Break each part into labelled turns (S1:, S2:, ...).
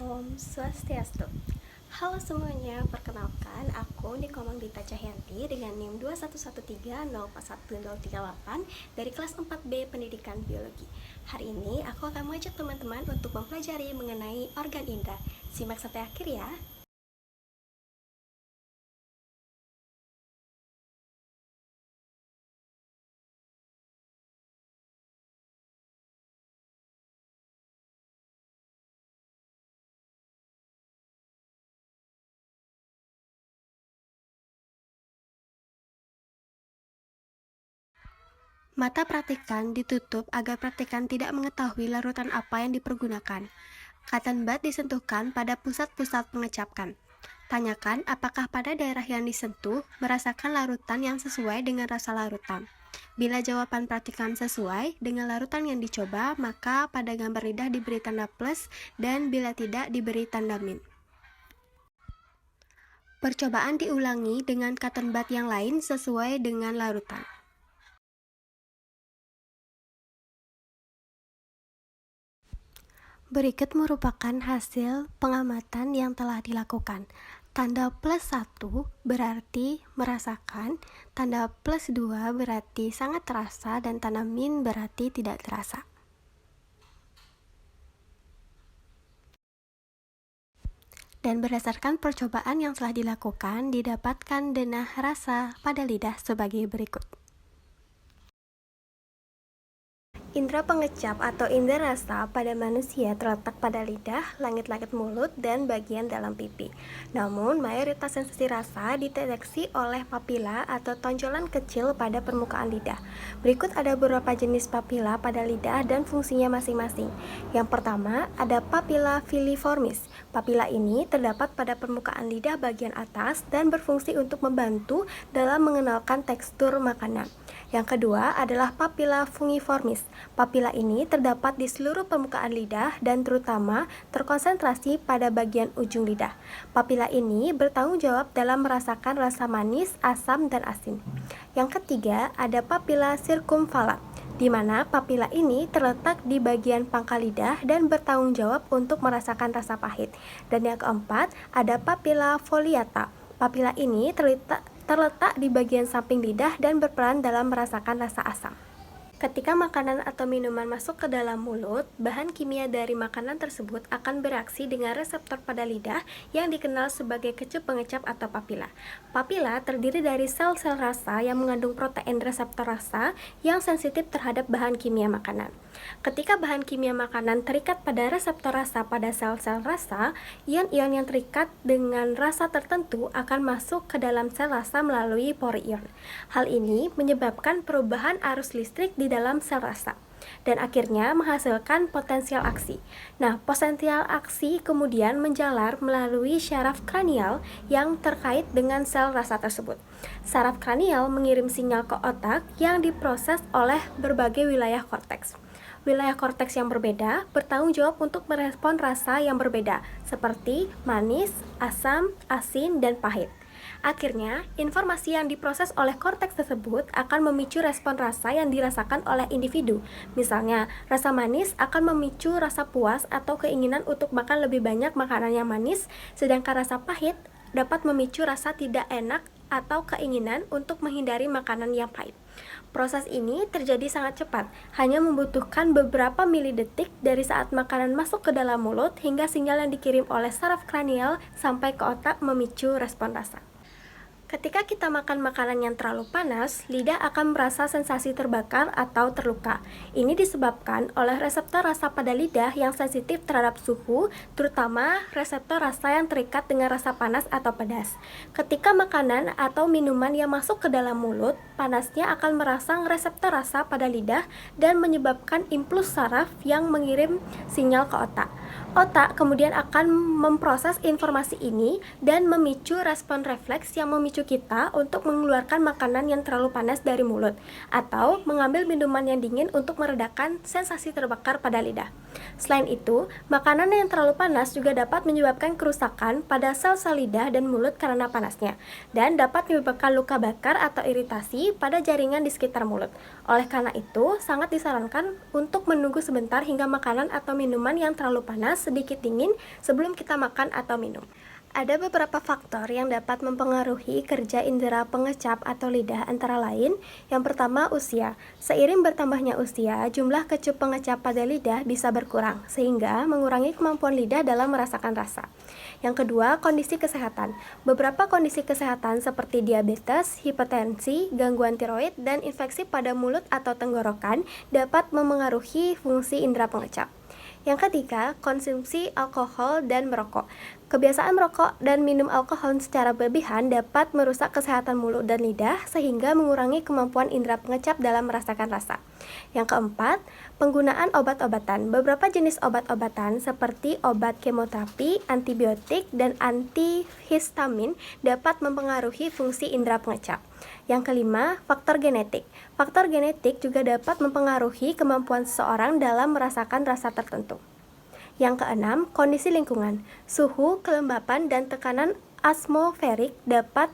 S1: Om Swastiastu. Halo semuanya, perkenalkan aku Nikomang Dita Cahyanti dengan NIM 211304138 dari kelas 4B Pendidikan Biologi. Hari ini aku akan mengajak teman-teman untuk mempelajari mengenai organ indera. Simak sampai akhir ya. Mata praktikan ditutup agar praktikan tidak mengetahui larutan apa yang dipergunakan. Cotton bud disentuhkan pada pusat-pusat pengecapkan. Tanyakan apakah pada daerah yang disentuh merasakan larutan yang sesuai dengan rasa larutan. Bila jawaban praktikan sesuai dengan larutan yang dicoba, maka pada gambar lidah diberi tanda plus dan bila tidak diberi tanda min. Percobaan diulangi dengan cotton bud yang lain sesuai dengan larutan. Berikut merupakan hasil pengamatan yang telah dilakukan. Tanda plus 1 berarti merasakan, tanda plus 2 berarti sangat terasa, dan tanda min berarti tidak terasa. Dan berdasarkan percobaan yang telah dilakukan, didapatkan denah rasa pada lidah sebagai berikut. Indera pengecap atau indera rasa pada manusia terletak pada lidah, langit-langit mulut, dan bagian dalam pipi. Namun, mayoritas sensasi rasa dideteksi oleh papila atau tonjolan kecil pada permukaan lidah. Berikut ada beberapa jenis papila pada lidah dan fungsinya masing-masing. Yang pertama, ada papila filiformis. Papila ini terdapat pada permukaan lidah bagian atas dan berfungsi untuk membantu dalam mengenalkan tekstur makanan. Yang kedua adalah papila fungiformis. Papila ini terdapat di seluruh permukaan lidah dan terutama terkonsentrasi pada bagian ujung lidah. Papila ini bertanggung jawab dalam merasakan rasa manis, asam, dan asin. Yang ketiga ada papila sirkumvalat, di mana papila ini terletak di bagian pangkal lidah dan bertanggung jawab untuk merasakan rasa pahit. Dan yang keempat ada papila foliata. Papila ini terletak di bagian samping lidah dan berperan dalam merasakan rasa asam. Ketika makanan atau minuman masuk ke dalam mulut, bahan kimia dari makanan tersebut akan bereaksi dengan reseptor pada lidah yang dikenal sebagai kecup pengecap atau papila. Papila terdiri dari sel-sel rasa yang mengandung protein reseptor rasa yang sensitif terhadap bahan kimia makanan. Ketika bahan kimia makanan terikat pada reseptor rasa pada sel-sel rasa, ion-ion yang terikat dengan rasa tertentu akan masuk ke dalam sel rasa melalui pori ion. Hal ini menyebabkan perubahan arus listrik di dalam sel rasa dan akhirnya menghasilkan potensial aksi. Nah, potensial aksi kemudian menjalar melalui syaraf kranial yang terkait dengan sel rasa tersebut. Saraf kranial mengirim sinyal ke otak yang diproses oleh berbagai wilayah korteks. Wilayah korteks yang berbeda bertanggung jawab untuk merespon rasa yang berbeda, seperti manis, asam, asin, dan pahit. Akhirnya, informasi yang diproses oleh korteks tersebut akan memicu respon rasa yang dirasakan oleh individu. Misalnya, rasa manis akan memicu rasa puas atau keinginan untuk makan lebih banyak makanan yang manis, sedangkan rasa pahit dapat memicu rasa tidak enak atau keinginan untuk menghindari makanan yang pahit. Proses ini terjadi sangat cepat, hanya membutuhkan beberapa milidetik dari saat makanan masuk ke dalam mulut hingga sinyal yang dikirim oleh saraf kranial sampai ke otak memicu respon rasa. Ketika kita makan makanan yang terlalu panas, lidah akan merasa sensasi terbakar atau terluka. Ini disebabkan oleh reseptor rasa pada lidah yang sensitif terhadap suhu, terutama reseptor rasa yang terikat dengan rasa panas atau pedas. Ketika makanan atau minuman yang masuk ke dalam mulut, panasnya akan merangsang reseptor rasa pada lidah dan menyebabkan impuls saraf yang mengirim sinyal ke otak. Otak kemudian akan memproses informasi ini dan memicu respon refleks yang memicu kita untuk mengeluarkan makanan yang terlalu panas dari mulut atau mengambil minuman yang dingin untuk meredakan sensasi terbakar pada lidah. Selain itu, makanan yang terlalu panas juga dapat menyebabkan kerusakan pada sel-sel lidah dan mulut karena panasnya dan dapat menyebabkan luka bakar atau iritasi pada jaringan di sekitar mulut. Oleh karena itu, sangat disarankan untuk menunggu sebentar hingga makanan atau minuman yang terlalu panas panas, sedikit dingin sebelum kita makan atau minum. Ada beberapa faktor yang dapat mempengaruhi kerja indera pengecap atau lidah, antara lain, yang pertama usia. Seiring bertambahnya usia, jumlah kecup pengecap pada lidah bisa berkurang, sehingga mengurangi kemampuan lidah dalam merasakan rasa. Yang kedua, kondisi kesehatan. Beberapa kondisi kesehatan seperti diabetes, hipertensi, gangguan tiroid, dan infeksi pada mulut atau tenggorokan dapat memengaruhi fungsi indera pengecap. Yang ketiga, konsumsi alkohol dan merokok. Kebiasaan merokok dan minum alkohol secara berlebihan dapat merusak kesehatan mulut dan lidah sehingga mengurangi kemampuan indera pengecap dalam merasakan rasa. Yang keempat, penggunaan obat-obatan. Beberapa jenis obat-obatan seperti obat kemoterapi, antibiotik, dan antihistamin dapat mempengaruhi fungsi indera pengecap. Yang kelima, faktor genetik. Faktor genetik juga dapat mempengaruhi kemampuan seseorang dalam merasakan rasa tertentu. Yang keenam, kondisi lingkungan. Suhu, kelembapan, dan tekanan atmosferik dapat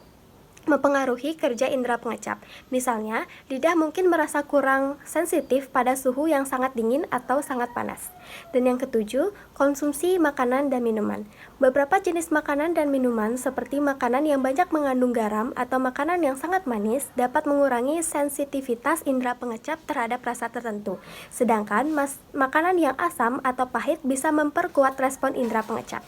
S1: mempengaruhi kerja indera pengecap. Misalnya, lidah mungkin merasa kurang sensitif pada suhu yang sangat dingin atau sangat panas. Dan yang ketujuh, konsumsi makanan dan minuman. Beberapa jenis makanan dan minuman seperti makanan yang banyak mengandung garam atau makanan yang sangat manis dapat mengurangi sensitivitas indera pengecap terhadap rasa tertentu. Sedangkan makanan yang asam atau pahit bisa memperkuat respon indera pengecap.